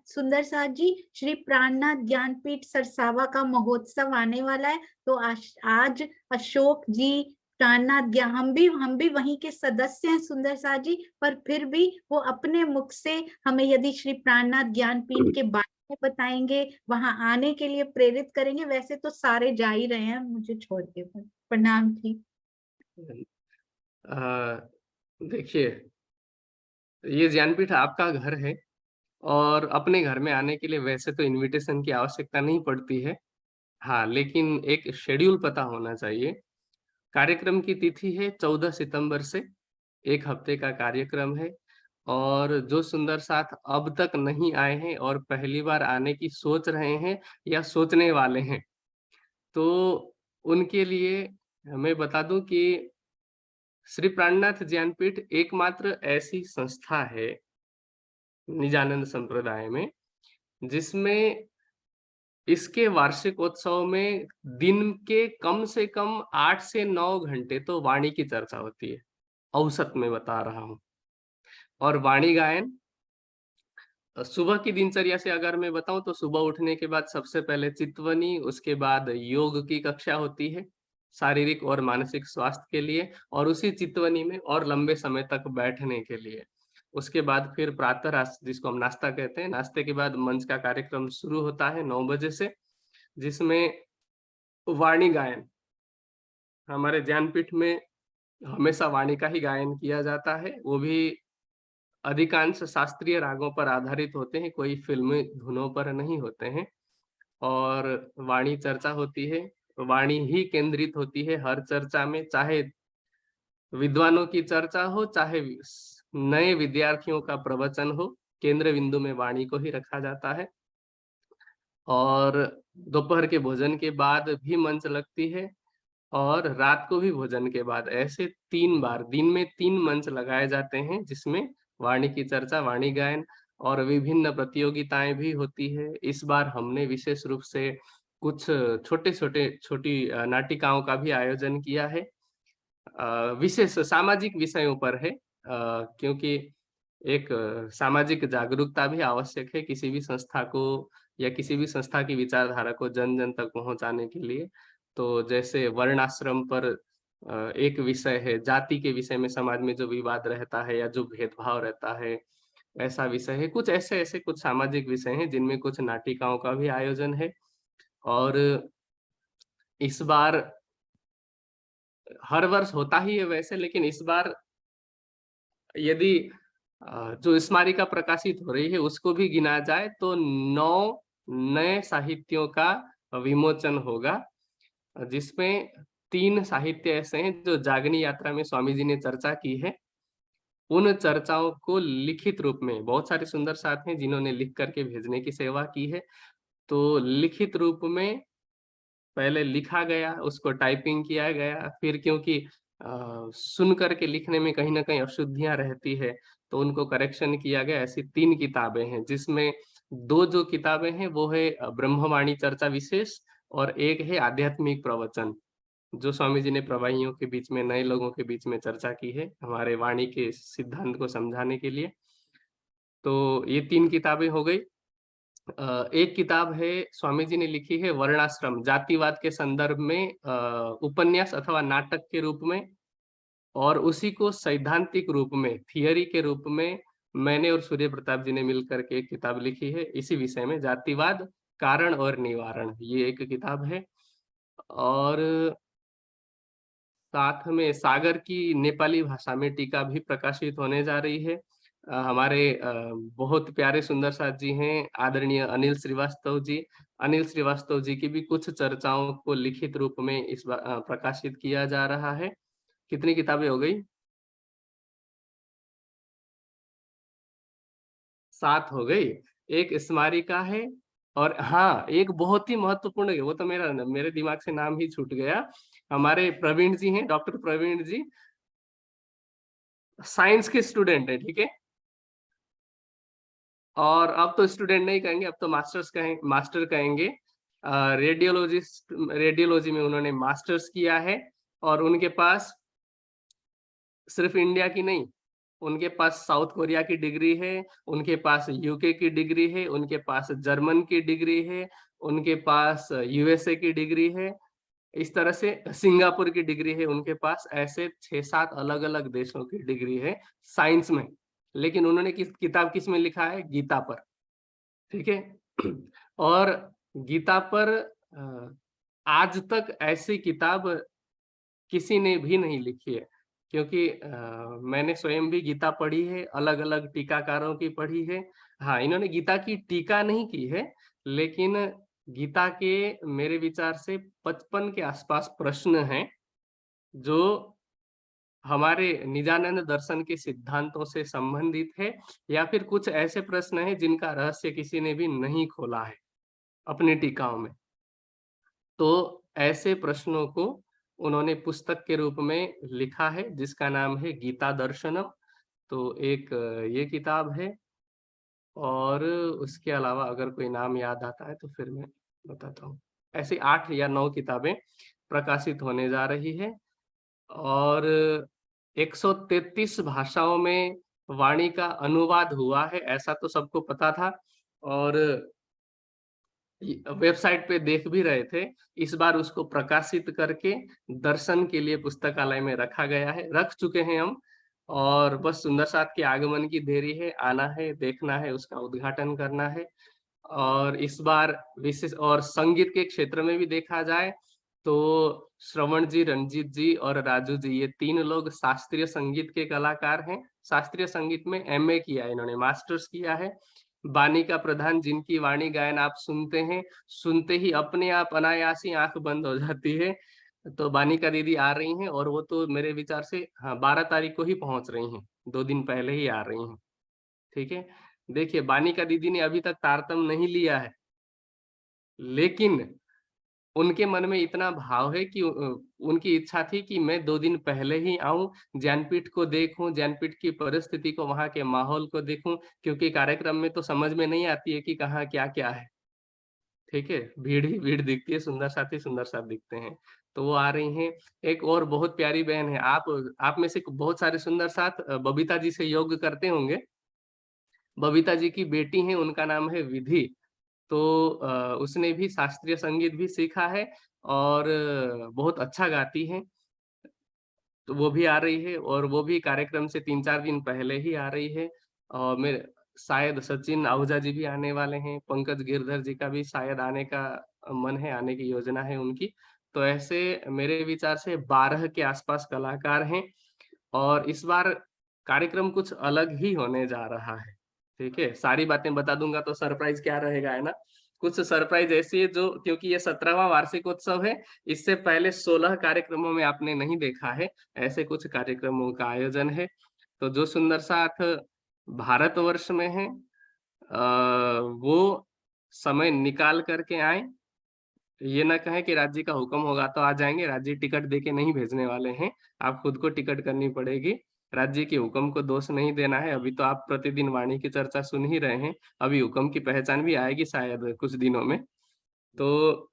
सुंदर साथ जी, श्री प्राणनाथ ज्ञानपीठ सरसावा का महोत्सव आने वाला है, तो आज अशोक जी, प्राणनाथ ज्ञान, हम भी वहीं के सदस्य हैं सुंदर साथ जी, पर फिर भी वो अपने मुख से हमें यदि श्री प्राणनाथ ज्ञानपीठ के बारे में बताएंगे, वहां आने के लिए प्रेरित करेंगे। वैसे तो सारे जा ही रहे हैं मुझे छोड़ के। प्रणाम जी। अ, देखिए, ये ज्ञानपीठ आपका घर है और अपने घर में आने के लिए वैसे तो इनविटेशन की आवश्यकता नहीं पड़ती है। हाँ, लेकिन एक शेड्यूल पता होना चाहिए। कार्यक्रम की तिथि है 14 सितंबर से, 1 हफ्ते का कार्यक्रम है और जो सुंदर साथ अब तक नहीं आए हैं और पहली बार आने की सोच रहे हैं या सोचने वाले हैं, तो उनके लिए मैं बता दूँ कि श्री प्राणनाथ ज्ञानपीठ एकमात्र ऐसी संस्था है निजानंद संप्रदाय में, जिसमें इसके वार्षिकोत्सव में दिन के कम से कम 8 से 9 घंटे तो वाणी की चर्चा होती है, औसत में बता रहा हूँ। और वाणी गायन सुबह की दिनचर्या से अगर मैं बताऊँ तो सुबह उठने के बाद सबसे पहले चितवनी, उसके बाद योग की कक्षा होती है, शारीरिक और मानसिक स्वास्थ्य के लिए और उसी चितवनी में और लंबे समय तक बैठने के लिए। उसके बाद फिर प्रातः रास जिसको हम नाश्ता कहते हैं, नाश्ते के बाद मंच का कार्यक्रम शुरू होता है 9 बजे से, जिसमें वाणी गायन, हमारे ज्ञानपीठ में हमेशा वाणी का ही गायन किया जाता है, वो भी अधिकांश शास्त्रीय रागों पर आधारित होते हैं, कोई फ़िल्मी धुनों पर नहीं होते हैं और वाणी चर्चा होती है, वाणी ही केंद्रित होती है हर चर्चा में, चाहे विद्वानों की चर्चा हो, चाहे नए विद्यार्थियों का प्रवचन हो, केंद्र बिंदु में वाणी को ही रखा जाता है। और दोपहर के भोजन के बाद भी मंच लगती है और रात को भी भोजन के बाद ऐसे 3 बार दिन में 3 मंच लगाए जाते हैं जिसमें वाणी की चर्चा, वाणी गायन और विभिन्न प्रतियोगिताएँ भी होती है। इस बार हमने विशेष रूप से कुछ छोटी नाटिकाओं का भी आयोजन किया है। विशेष सामाजिक विषयों पर है क्योंकि एक सामाजिक जागरूकता भी आवश्यक है किसी भी संस्था को या किसी भी संस्था की विचारधारा को जन-जन तक पहुँचाने के लिए। तो जैसे वर्णाश्रम पर एक विषय है, जाति के विषय में समाज में जो विवाद रहता है या जो भेदभाव रहता है, ऐसा विषय है। कुछ ऐसे-ऐसे कुछ सामाजिक विषय हैं जिनमें कुछ नाटिकाओं का भी आयोजन है और इस बार हर वर्ष होता ही है वैसे लेकिन इस बार यदि जो स्मारिका प्रकाशित हो रही है उसको भी गिना जाए तो 9 नए साहित्यों का विमोचन होगा जिसमें 3 साहित्य ऐसे हैं जो जागनी यात्रा में स्वामी जी ने चर्चा की है। उन चर्चाओं को लिखित रूप में बहुत सारे सुंदर साथ हैं जिन्होंने लिख कर के भेजने की सेवा की है। तो लिखित रूप में पहले लिखा गया, उसको टाइपिंग किया गया, फिर क्योंकि सुन कर के लिखने में कहीं न कहीं अशुद्धियाँ रहती है, तो उनको करेक्शन किया गया। ऐसी 3 किताबें हैं, जिसमें 2 जो किताबें हैं, वो है ब्रह्मवाणी चर्चा विशेष और एक है आध्यात्मिक प्रवचन, जो स्वामी जी ने प्रवाहियों के बीच में, नए लोगों के बीच में चर्चा की है, हमारे वाणी के सिद्धांत को समझाने के लिए। तो ये 3 किताबें हो गई। एक किताब है स्वामी जी ने लिखी है वर्णाश्रम जातिवाद के संदर्भ में उपन्यास अथवा नाटक के रूप में और उसी को सैद्धांतिक रूप में थियरी के रूप में मैंने और सूर्य प्रताप जी ने मिलकर के एक किताब लिखी है इसी विषय में जातिवाद कारण और निवारण ये एक किताब है और साथ में सागर की नेपाली भाषा में टीका भी प्रकाशित होने जा रही है। हमारे बहुत प्यारे सुंदर साथ जी हैं, आदरणीय अनिल श्रीवास्तव जी। अनिल श्रीवास्तव जी की भी कुछ चर्चाओं को लिखित रूप में इस बार प्रकाशित किया जा रहा है। कितनी किताबें हो गई? 7 हो गई। एक स्मारिका है और हाँ, एक बहुत ही महत्वपूर्ण है, वो तो मेरे दिमाग से नाम ही छूट गया। हमारे प्रवीण जी हैं, डॉक्टर प्रवीण जी, साइंस के स्टूडेंट हैं, ठीक है? और अब तो स्टूडेंट नहीं कहेंगे, अब तो मास्टर कहेंगे। रेडियोलॉजी में उन्होंने मास्टर्स किया है और उनके पास सिर्फ इंडिया की नहीं, उनके पास साउथ कोरिया की डिग्री है, उनके पास यूके की डिग्री है, उनके पास जर्मन की डिग्री है, उनके पास यूएसए की डिग्री है, इस तरह से सिंगापुर की डिग्री है उनके पास, ऐसे 6-7 अलग-अलग देशों की डिग्री है साइंस में। लेकिन उन्होंने किताब किस में लिखा है? गीता पर, ठीक है? और गीता पर आज तक ऐसी किताब किसी ने भी नहीं लिखी है, क्योंकि मैंने स्वयं भी गीता पढ़ी है, अलग-अलग टीकाकारों की पढ़ी है। हाँ, इन्होंने गीता की टीका नहीं की है, लेकिन गीता के मेरे विचार से 55 के आसपास प्रश्न हैं, जो हमारे निजानंद दर्शन के सिद्धांतों से संबंधित है, या फिर कुछ ऐसे प्रश्न हैं जिनका रहस्य किसी ने भी नहीं खोला है अपनी टीकाओं में। तो ऐसे प्रश्नों को उन्होंने पुस्तक के रूप में लिखा है, जिसका नाम है गीता दर्शनम। तो एक ये किताब है, और उसके अलावा अगर कोई नाम याद आता है तो फिर मैं बताता हूँ। ऐसी 8 या 9 किताबें प्रकाशित होने जा रही है, और 133 भाषाओं में वाणी का अनुवाद हुआ है, ऐसा तो सबको पता था। और वेबसाइट पे देख भी रहे थे। इस बार उसको प्रकाशित करके दर्शन के लिए पुस्तकालय में रखा गया है, रख चुके हैं हम, और बस सुंदर साथ के आगमन की देरी है, आना है, देखना है, उसका उद्घाटन करना है। और इस बार विशेष, और संगीत के क्षेत्र में भी देखा जाए तो श्रवण जी, रंजीत जी और राजू जी, ये 3 लोग शास्त्रीय संगीत के कलाकार हैं। शास्त्रीय संगीत में एमए किया है इन्होंने, मास्टर्स किया है। बानिका प्रधान, जिनकी वाणी गायन आप सुनते हैं, सुनते ही अपने आप अनायास ही आँख बंद हो जाती है। तो बानिका दीदी आ रही हैं, और वो तो मेरे विचार से हाँ, 12 तारीख को ही पहुँच रही हैं, 2 दिन पहले ही आ रही हैं, ठीक है? देखिए, बानिका दीदी ने अभी तक तारतम नहीं लिया है, लेकिन उनके मन में इतना भाव है कि उनकी इच्छा थी कि मैं 2 दिन पहले ही आऊँ, ज्ञानपीठ को देखूँ, ज्ञानपीठ की परिस्थिति को, वहाँ के माहौल को देखूँ, क्योंकि कार्यक्रम में तो समझ में नहीं आती है कि कहाँ क्या-क्या है, ठीक है? भीड़ ही भीड़ दिखती है, सुंदर साथ दिखते हैं। तो वो आ रही हैं। एक और बहुत प्यारी बहन है, आप में से बहुत सारे सुंदर साथ बबीता जी से योग करते होंगे। बबीता जी की बेटी हैं, उनका नाम है विधि। तो उसने भी शास्त्रीय संगीत भी सीखा है, और बहुत अच्छा गाती हैं। तो वो भी आ रही है, और वो भी कार्यक्रम से 3-4 दिन पहले ही आ रही है। और मेरे शायद सचिन आहूजा जी भी आने वाले हैं, पंकज गिरधर जी का भी शायद आने का मन है, आने की योजना है उनकी। तो ऐसे मेरे विचार से 12 के आसपास कलाकार हैं, और इस बार कार्यक्रम कुछ अलग ही होने जा रहा है, ठीक है? सारी बातें बता दूँगा तो सरप्राइज़ क्या रहेगा, है ना? कुछ सरप्राइज़ ऐसी है जो, क्योंकि ये 17वाँ वार्षिकोत्सव है, इससे पहले 16 कार्यक्रमों में आपने नहीं देखा है, ऐसे कुछ कार्यक्रमों का आयोजन है। तो जो सुंदर साथ भारतवर्ष में हैं, वो समय निकाल कर के आएँ, ये ना कहें कि राज्य का हुक्म होगा तो आ जाएँगे, राज्य टिकट देके नहीं भेजने वाले हैं, आप खुद को टिकट करनी पड़ेगी। राज्य के हुक्म को दोष नहीं देना है, अभी तो आप प्रतिदिन वाणी की चर्चा सुन ही रहे हैं, अभी हुक्म की पहचान भी आएगी शायद कुछ दिनों में। तो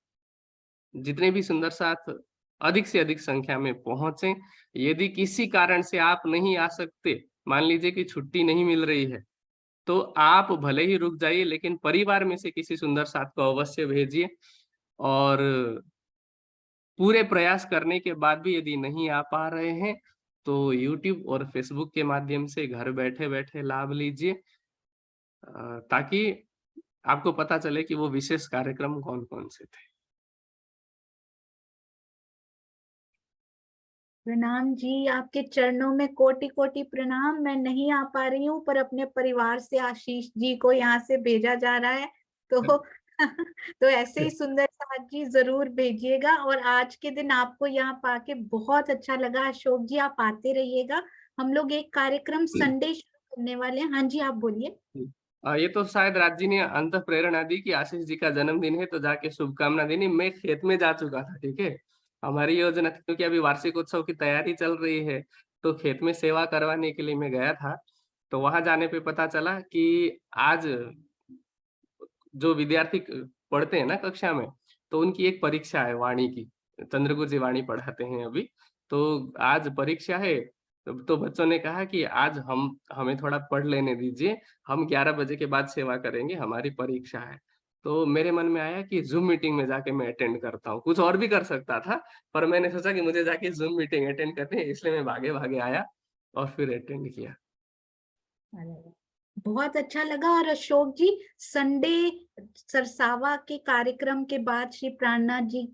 जितने भी सुंदर साथ अधिक से अधिक संख्या में पहुँचे, यदि किसी कारण से आप नहीं आ सकते, मान लीजिए कि छुट्टी नहीं मिल रही है, तो आप भले ही रुक जाइए, लेकिन परिवार में से किसी सुंदर साथ को अवश्य भेजिए। और पूरे प्रयास करने के बाद भी यदि नहीं आ पा रहे हैं, तो यूट्यूब और फ़ेसबुक के माध्यम से घर बैठे-बैठे लाभ लीजिए, ताकि आपको पता चले कि वो विशेष कार्यक्रम कौन-कौन से थे। प्रणाम जी, आपके चरणों में कोटि-कोटि प्रणाम। मैं नहीं आ पा रही हूँ, पर अपने परिवार से आशीष जी को यहाँ से भेजा जा रहा है। तो तो ऐसे ही सुंदर साथ जी ज़रूर भेजिएगा, और आज के दिन आपको यहाँ पाके बहुत अच्छा लगा। अशोक जी, आप आते रहिएगा। हम लोग एक कार्यक्रम संडे शुरू करने वाले हैं। हाँ जी, आप बोलिए। ये तो शायद राज जी ने अंतःप्रेरणा दी कि आशीष जी का जन्मदिन है, तो जाके शुभकामना देनी। मैं खेत में जा चुका था, ठीक है? हमारी योजना थी, क्योंकि अभी वार्षिक उत्सव की तैयारी चल रही है, तो खेत में सेवा करवाने के लिए मैं गया था। तो वहाँ जाने पे पता चला कि आज जो विद्यार्थी पढ़ते हैं ना कक्षा में, तो उनकी एक परीक्षा है वाणी की। चंद्रगुरु जी वाणी पढ़ाते हैं अभी। तो आज परीक्षा है, तो बच्चों ने कहा कि आज हमें थोड़ा पढ़ लेने दीजिए, हम 11 बजे के बाद सेवा करेंगे, हमारी परीक्षा है। तो मेरे मन में आया कि ज़ूम मीटिंग में जाके मैं अटेंड करता हूँ। कुछ और भी कर सकता था, पर मैंने सोचा कि मुझे जाके ज़ूम मीटिंग अटेंड करनी है, इसलिए मैं भागे-भागे आया और फिर अटेंड किया। अरे वाह! बहुत अच्छा लगा। और अशोक जी, संडे सरसावा के कार्यक्रम के बाद, श्री प्राणनाथ जी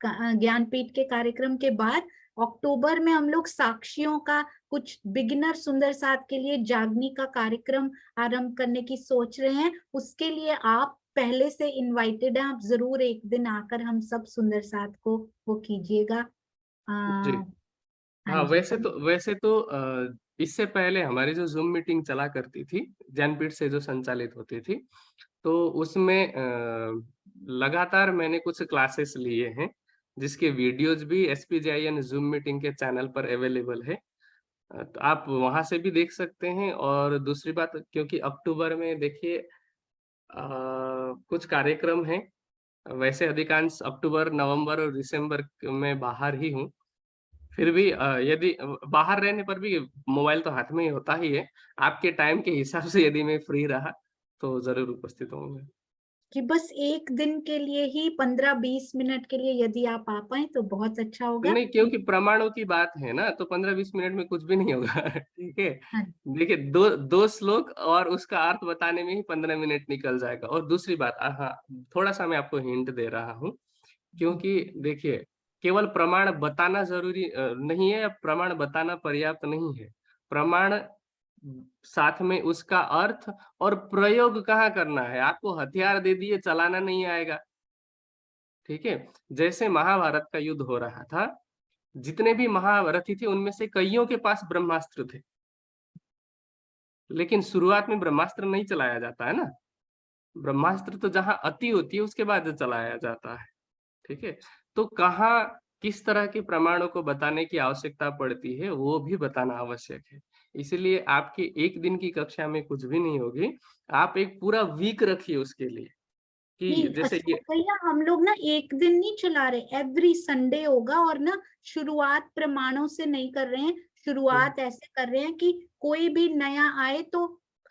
ज्ञानपीठ के कार्यक्रम के बाद अक्टूबर में हम लोग साक्षियों का कुछ बिगिनर सुंदर साथ के लिए जागनी का कार्यक्रम आरंभ करने की सोच रहे हैं। उसके लिए आप पहले से इनवाइटेड हैं, आप जरूर एक दिन आकर हम सब सुंदर साथ को वो कीजिएगा। जी। हाँ हाँ, जी। वैसे तो इससे पहले हमारी जो ज़ूम मीटिंग चला करती थी, ज्ञानपीठ से जो संचालित होती थी, तो उसमें लगातार मैंने कुछ क्लासेस लिए हैं, जिसके वीडियोज़ भी एसपीजीआईएन ज़ूम मीटिंग के चैनल पर अवेलेबल है। तो आप वहाँ से भी देख सकते हैं और दूसरी बात क्योंकि अक्टूबर में देखिए कुछ कार्यक्रम हैं, वैसे अधिकांश अक्टूबर, नवंबर और दिसंबर में बाहर ही हूँ। फिर भी यदि बाहर रहने पर भी मोबाइल तो हाथ में ही होता ही है। आपके टाइम के हिसाब से यदि मैं फ्री रहा, तो ज़रूर उपस्थित होऊँगा। कि बस एक दिन के लिए ही 15-20 मिनट के लिए यदि आप आ पाए तो बहुत अच्छा होगा। नहीं, क्योंकि प्रमाणों की बात है ना, तो 15-20 मिनट में कुछ भी नहीं होगा, ठीक है? हाँ। देखिए 2 श्लोक और उसका अर्थ बताने में ही 15 मिनट निकल जाएगा और दूसरी बात हाँ, थोड़ा-सा मैं आपको हिंट दे रहा हूँ, क्योंकि देखिए, केवल प्रमाण बताना ज़रूरी नहीं है या प्रमाण बताना पर्याप्त नहीं है। प्रमाण साथ में उसका अर्थ और प्रयोग कहाँ करना है, आपको हथियार दे दिए, चलाना नहीं आएगा, ठीक है? जैसे महाभारत का युद्ध हो रहा था, जितने भी महारथी थे, उनमें से कइयों के पास ब्रह्मास्त्र थे, लेकिन शुरुआत में ब्रह्मास्त्र नहीं चलाया जाता है ना, ब्रह्मास्त्र तो जहाँ अति होती है, उसके बाद चलाया जाता है। ठीक है? तो कहाँ किस तरह के प्रमाणों को बताने की आवश्यकता पड़ती है, वो भी बताना आवश्यक है। इसीलिए आपकी 1 दिन की कक्षा में कुछ भी नहीं होगी, आप एक पूरा वीक रखिए उसके लिए, कि नहीं जैसे अशोक ये भैया, हम लोग ना एक दिन नहीं चला रहे, एवरी संडे होगा। और ना शुरुआत प्रमाणों से नहीं कर रहे हैं, हुँ, शुरुआत ऐसे कर रहे हैं कि कोई भी नया आए तो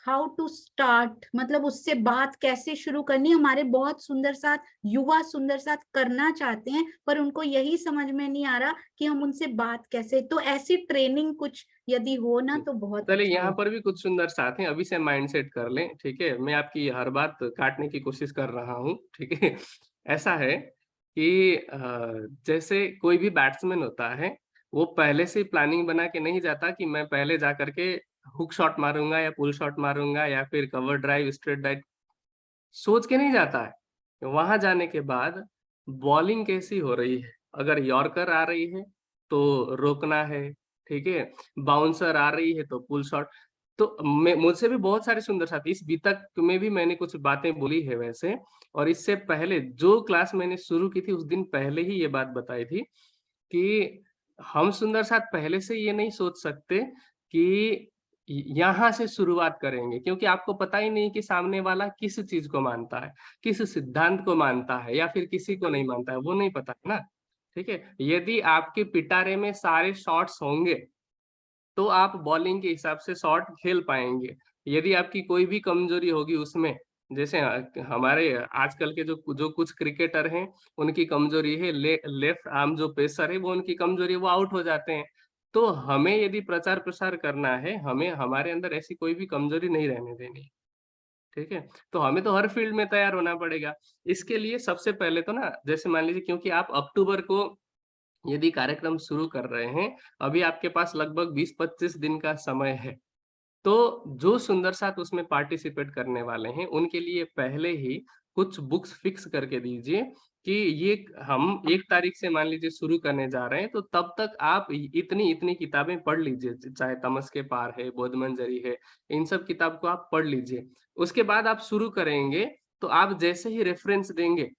हाउ टू स्टार्ट, मतलब उससे बात कैसे शुरू करनी। हमारे बहुत सुंदर साथ युवा सुंदर साथ करना चाहते हैं, पर उनको यही समझ में नहीं आ रहा कि हम उनसे बात कैसे। तो ऐसी ट्रेनिंग कुछ यदि हो ना जी। तो बहुत चलिए अच्छा यहाँ हो। पर भी कुछ सुंदर साथ हैं, अभी से माइंडसेट कर लें, ठीक है? मैं आपकी हर बात काटने की कोशिश कर रहा हूँ, ठीक है? ऐसा है कि जैसे कोई भी बैट्समैन होता है, वो पहले से प्लानिंग बना के नहीं जाता कि मैं पहले जा कर के हुक शॉट मारूँगा या पुल शॉट मारूँगा या फिर कवर ड्राइव, स्ट्रेट ड्राइव सोच के नहीं जाता है। वहाँ जाने के बाद बॉलिंग कैसी हो रही है, अगर यॉर्कर आ रही है, तो रोकना है, ठीक है? बाउंसर आ रही है, तो पुल शॉट तो मैं मुझसे भी बहुत सारे सुंदर साथी इस बीतक में भी मैंने कुछ बातें बोली है वैसे और इससे पहले जो क्लास मैंने शुरू की थी, उस दिन पहले ही ये बात बताई थी कि हम सुंदर साथ पहले से ये नहीं सोच सकते कि यहाँ से शुरुआत करेंगे क्योंकि आपको पता ही नहीं कि सामने वाला किस चीज़ को मानता है, किस सिद्धांत को मानता है या फिर किसी को नहीं मानता है, वो नहीं पता है ना, ठीक है? यदि आपके पिटारे में सारे शॉट्स होंगे, तो आप बॉलिंग के हिसाब से शॉट खेल पाएँगे। यदि आपकी कोई भी कमज़ोरी होगी उसमें, जैसे हमारे आजकल के जो कुछ क्रिकेटर हैं, उनकी कमज़ोरी है लेफ्ट आर्म जो पेसर है, वो उनकी कमज़ोरी है, वो आउट हो जाते हैं। तो हमें यदि प्रचार-प्रसार करना है, हमें हमारे अंदर ऐसी कोई भी कमज़ोरी नहीं रहने देनी, ठीक है? तो हमें तो हर फ़ील्ड में तैयार होना पड़ेगा। इसके लिए सबसे पहले तो ना, जैसे मान लीजिए क्योंकि आप अक्टूबर को यदि कार्यक्रम शुरू कर रहे हैं, अभी आपके पास लगभग 20-25 दिन का समय है। तो जो सुंदर साथ उसमें पार्टिसिपेट करने वाले हैं, उनके लिए पहले ही कुछ बुक्स फिक्स करके दीजिए कि ये हम 1 तारीख से मान लीजिए शुरू करने जा रहे हैं, तो तब तक आप इ इतनी-इतनी किताबें पढ़ लीजिए, चाहे तमस के पार है, बोधमंजरी है, इन सब किताब को आप पढ़ लीजिए। उसके बाद आप शुरू करेंगे, तो आप जैसे ही रेफ़रेंस देंगे,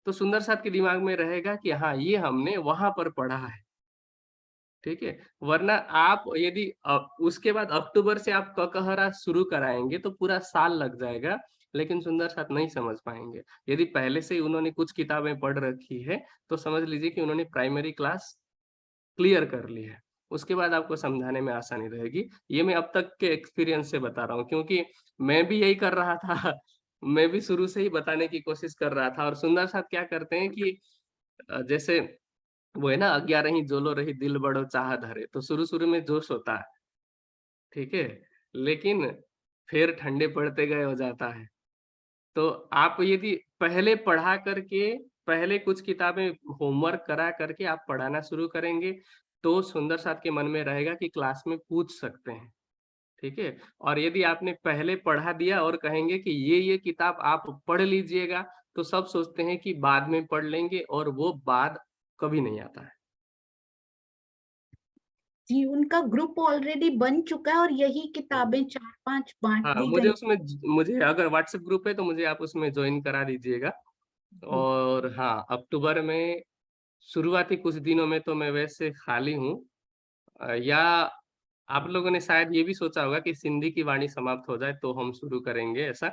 तो सुंदर साथ के दिमाग में रहेगा कि हाँ, ये हमने वहाँ पर पढ़ा है। ठीक है? वरना आप यदि उसके बाद अक्टूबर से आप ककहरा शुरू कराएँगे तो पूरा साल लग जाएगा, लेकिन सुंदर साथ नहीं समझ पाएँगे। यदि पहले से ही उन्होंने कुछ किताबें पढ़ रखी है, तो समझ लीजिए कि उन्होंने प्राइमरी क्लास क्लियर कर ली है। उसके बाद आपको समझाने में आसानी रहेगी। ये मैं अब तक के एक्सपीरियंस से बता रहा हूँ क्योंकि मैं भी यही कर रहा था। मैं भी शुरू से ही बताने की कोशिश कर रहा था और सुंदर साथ क्या करते हैं कि जैसे वो है ना 11 जोलो रही दिल बड़ो चाह धरे, तो शुरू-शुरू में जोश होता है, ठीक है? लेकिन फिर ठंडे पड़ते गए हो जाता है। तो आप यदि पहले पढ़ा करके, पहले कुछ किताबें होमवर्क करा करके आप पढ़ाना शुरू करेंगे, तो सुंदर साथ के मन में रहेगा कि क्लास में पूछ सकते हैं, ठीक है? और यदि आपने पहले पढ़ा दिया और कहेंगे कि ये किताब आप पढ़ लीजिएगा, तो सब सोचते हैं कि बाद में पढ़ लेंगे और वो बाद कभी नहीं आता है। जी, उनका ग्रुप ऑलरेडी बन चुका है और यही किताबें 4-5 बांट हाँ, दी मुझे गई। उसमें मुझे अगर व्हाट्सएप ग्रुप है तो मुझे आप उसमें जॉइन करा दीजिएगा। जी और हाँ, अक्टूबर में शुरुआती कुछ दिनों में तो मैं वैसे खाली हूँ। या आप लोगों ने शायद ये भी सोचा होगा कि सिंधी की वाणी समाप्त हो जाए तो हम शुरू करेंगे ऐसा?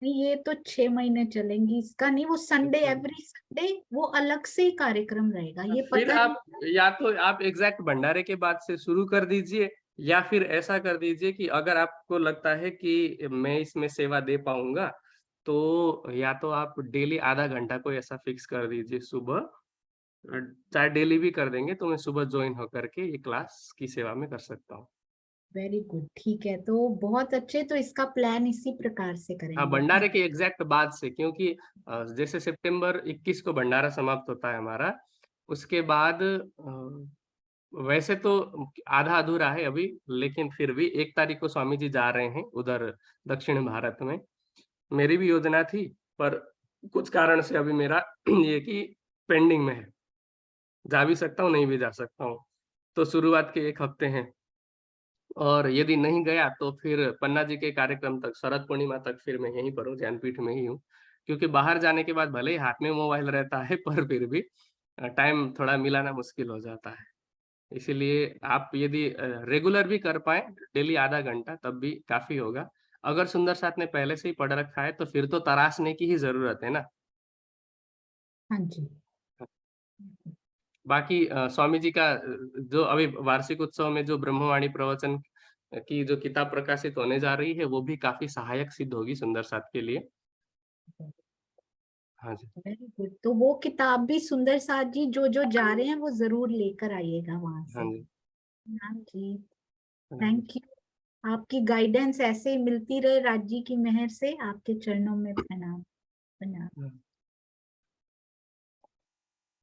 नहीं, ये तो 6 महीने चलेंगी, इसका नहीं। वो संडे, अच्छा। एवरी संडे वो अलग से ही कार्यक्रम रहेगा, ये फिर पता आप नहीं। या तो आप एग्ज़ैक्ट भंडारे के बाद से शुरू कर दीजिए या फिर ऐसा कर दीजिए कि अगर आपको लगता है कि मैं इसमें सेवा दे पाऊँगा, तो या तो आप डेली आधा घंटा कोई ऐसा फिक्स कर दीजिए सुबह। अ, चाहे डेली भी कर देंगे तो मैं सुबह जॉइन होकर के ये क्लास की सेवा में कर सकता हूँ। वेरी गुड, ठीक है, तो बहुत अच्छे। तो इसका प्लान इसी प्रकार से हाँ, करेंगे। भंडारे थैंक के एग्ज़ैक्ट बाद से क्योंकि जैसे सितंबर 21 को भंडारा समाप्त होता है हमारा, उसके बाद वैसे तो आधा-अधूरा है अभी, लेकिन फिर भी 1 तारीख को स्वामी जी जा रहे हैं उधर दक्षिण भारत में। मेरी भी योजना थी, पर कुछ कारण से अभी मेरा ये कि पेंडिंग में है। जा भी सकता हूँ, नहीं भी जा सकता हूँ। तो शुरुआत के 1 हफ्ते हैं और यदि नहीं गया तो फिर पन्ना जी के कार्यक्रम तक, शरद पूर्णिमा तक फिर मैं यहीं पर हूँ, ज्ञानपीठ में ही हूँ। क्योंकि बाहर जाने के बाद भले ही हाथ में मोबाइल रहता है, पर फिर भी टाइम थोड़ा मिलाना मुश्किल हो जाता है। इसीलिए आप यदि रेगुलर भी कर पाएँ, डेली आधा घंटा तब भी काफ़ी होगा। अगर सुंदर साथ ने पहले से ही पढ़ रखा है, तो फिर तो तराशने की ही ज़रूरत है ना। हाँ जी। बाकी स्वामी जी का जो अभी वार्षिक उत्सव में जो ब्रह्मवाणी प्रवचन की जो किताब प्रकाशित होने जा रही है, वो भी काफ़ी सहायक सिद्ध होगी सुंदर साथ के लिए। हाँ जी। वेरी गुड, तो वो किताब भी सुंदर साथ जी जो जो जा रहे हैं वो जरूर लेकर आइएगा वहां हाँ से। जी। हाँ जी। हाँ जी। Thank you. आपकी गाइडेंस ऐसे ही मिलती रहे, राज जी की मेहर से। आपके चरणों में प्रणाम। प्रणाम। हाँ।